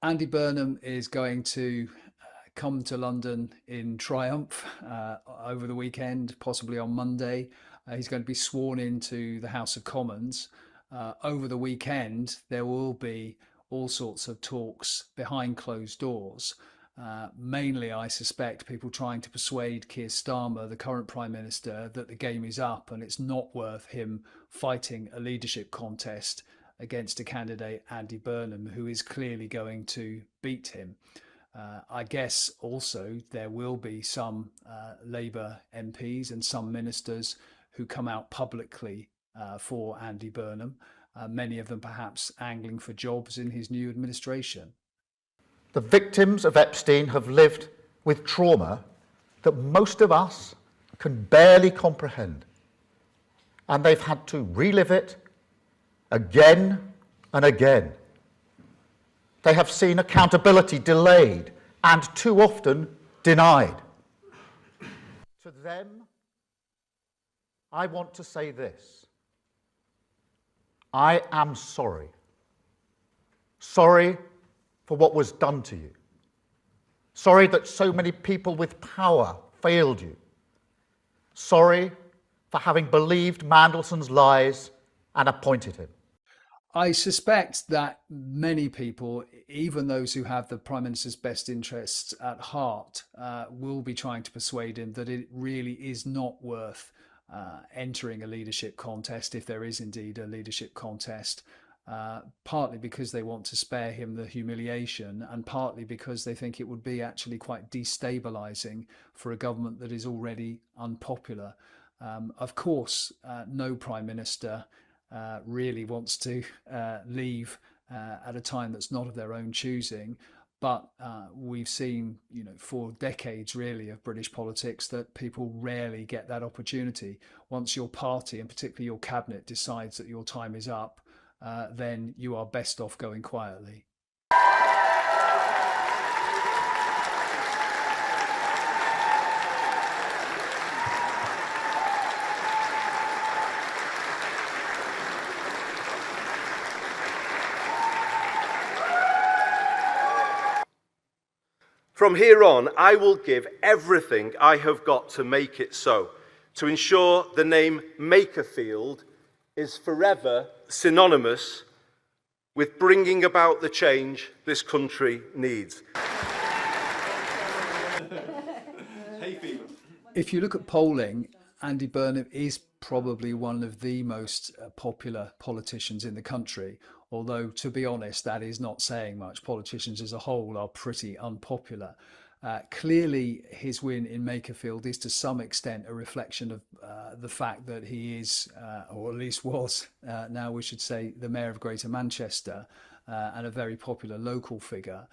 Andy Burnham is going to come to London in triumph over the weekend, possibly on Monday. He's going to be sworn into the House of Commons. Over the weekend, there will be all sorts of talks behind closed doors. Mainly, I suspect, people trying to persuade Keir Starmer, the current Prime Minister, that the game is up and it's not worth him fighting a leadership contest against a candidate, Andy Burnham, who is clearly going to beat him. I guess also there will be some Labour MPs and some ministers who come out publicly for Andy Burnham, many of them perhaps angling for jobs in his new administration. The victims of Epstein have lived with trauma that most of us can barely comprehend. And they've had to relive it again and again. They have seen accountability delayed and too often denied. To them, I want to say this. I am sorry. Sorry for what was done to you. Sorry that so many people with power failed you. Sorry for having believed Mandelson's lies and appointed him. I suspect that many people, even those who have the Prime Minister's best interests at heart, will be trying to persuade him that it really is not worth entering a leadership contest, if there is indeed a leadership contest, partly because they want to spare him the humiliation and partly because they think it would be actually quite destabilising for a government that is already unpopular. Of course, no Prime Minister really wants to leave at a time that's not of their own choosing. But we've seen, for decades really of British politics that people rarely get that opportunity. Once your party and particularly your cabinet decides that your time is up, then you are best off going quietly. From here on, I will give everything I have got to make it so, to ensure the name Makerfield is forever synonymous with bringing about the change this country needs. If you look at polling, Andy Burnham is probably one of the most popular politicians in the country, although, to be honest, that is not saying much. Politicians as a whole are pretty unpopular. Clearly, his win in Makerfield is to some extent a reflection of the fact that he is, or at least was, now we should say, the Mayor of Greater Manchester and a very popular local figure.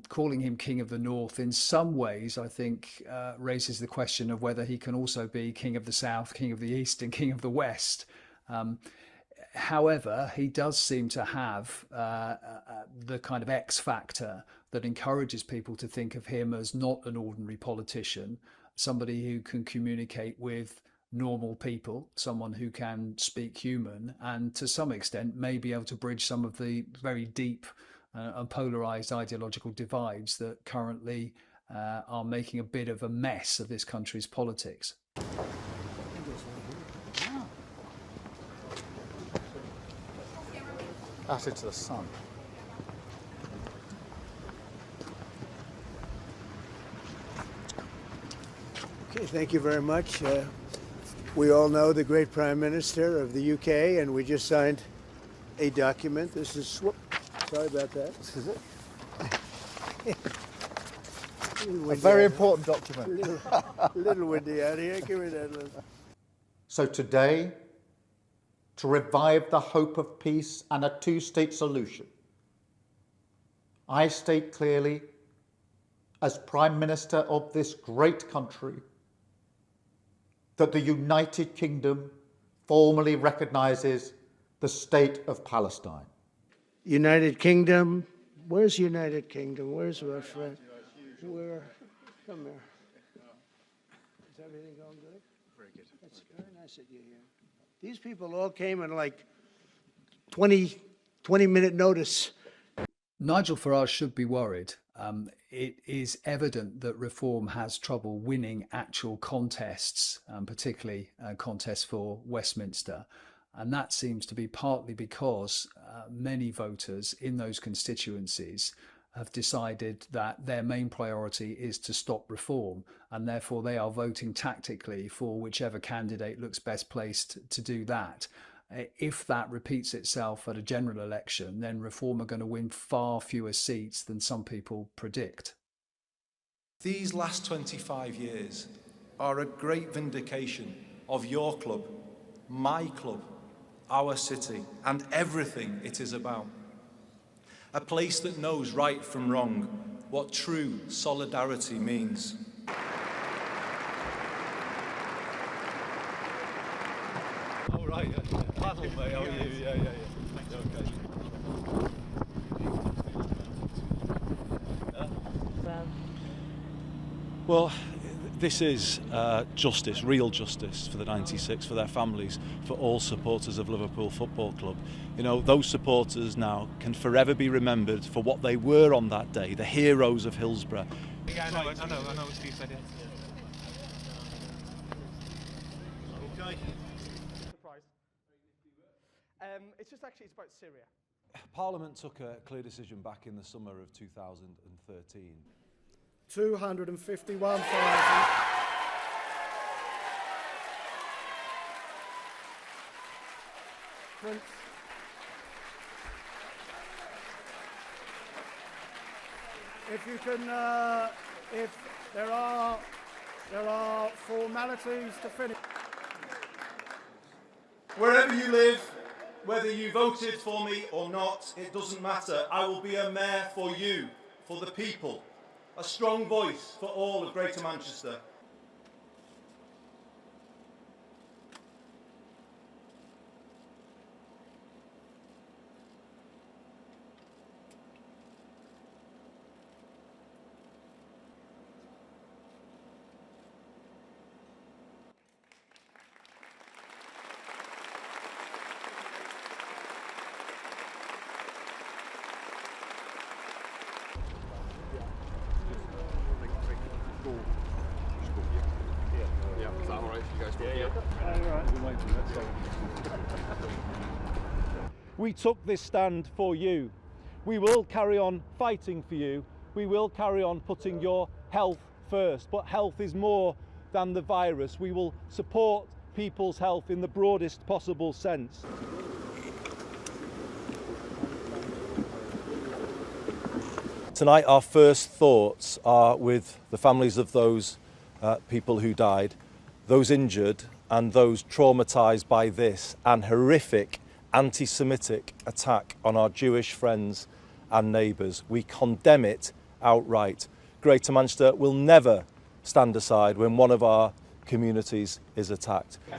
Calling him King of the North in some ways, I think, raises the question of whether he can also be King of the South, King of the East and King of the West. However, he does seem to have the kind of X factor that encourages people to think of him as not an ordinary politician, somebody who can communicate with normal people, someone who can speak human, and to some extent may be able to bridge some of the very deep and polarised ideological divides that currently are making a bit of a mess of this country's politics. That's into the sun. Okay, thank you very much. We all know the great Prime Minister of the UK, and we just signed a document. This is, sorry about that. This is it. A very important document. Little windy out here. Give me that. So today, to revive the hope of peace and a two-state solution, I state clearly, as Prime Minister of this great country, that the United Kingdom formally recognises the state of Palestine. United Kingdom. Where's United Kingdom? Where's our friend? Where? Come here. Is everything going good? Very good. That's very nice of you here. These people all came in like 20-minute notice. Nigel Farage should be worried. It is evident that Reform has trouble winning actual contests, particularly contests for Westminster. And that seems to be partly because many voters in those constituencies have decided that their main priority is to stop Reform, and therefore they are voting tactically for whichever candidate looks best placed to do that. If that repeats itself at a general election, then Reform are going to win far fewer seats than some people predict. These last 25 years are a great vindication of your club, my club, our city, and everything it is about. A place that knows right from wrong, what true solidarity means. Oh, right, Paddle, mate, how are you? Yeah. Okay. Well, this is justice, real justice for the 96, for their families, for all supporters of Liverpool Football Club. You know, those supporters now can forever be remembered for what they were on that day, the heroes of Hillsborough. Yeah, I know what Steve said, yeah. Okay. Surprise. It's about Syria. Parliament took a clear decision back in the summer of 2013. 251,000. Prince. If you can, if there are formalities to finish. Wherever you live, whether you voted for me or not, it doesn't matter. I will be a mayor for you, for the people. A strong voice for all of Greater Manchester. We took this stand for you. We will carry on fighting for you. We will carry on putting your health first. But health is more than the virus. We will support people's health in the broadest possible sense. Tonight our first thoughts are with the families of those people who died, those injured and those traumatised by this and horrific anti-Semitic attack on our Jewish friends and neighbours. We condemn it outright. Greater Manchester will never stand aside when one of our communities is attacked. Yeah.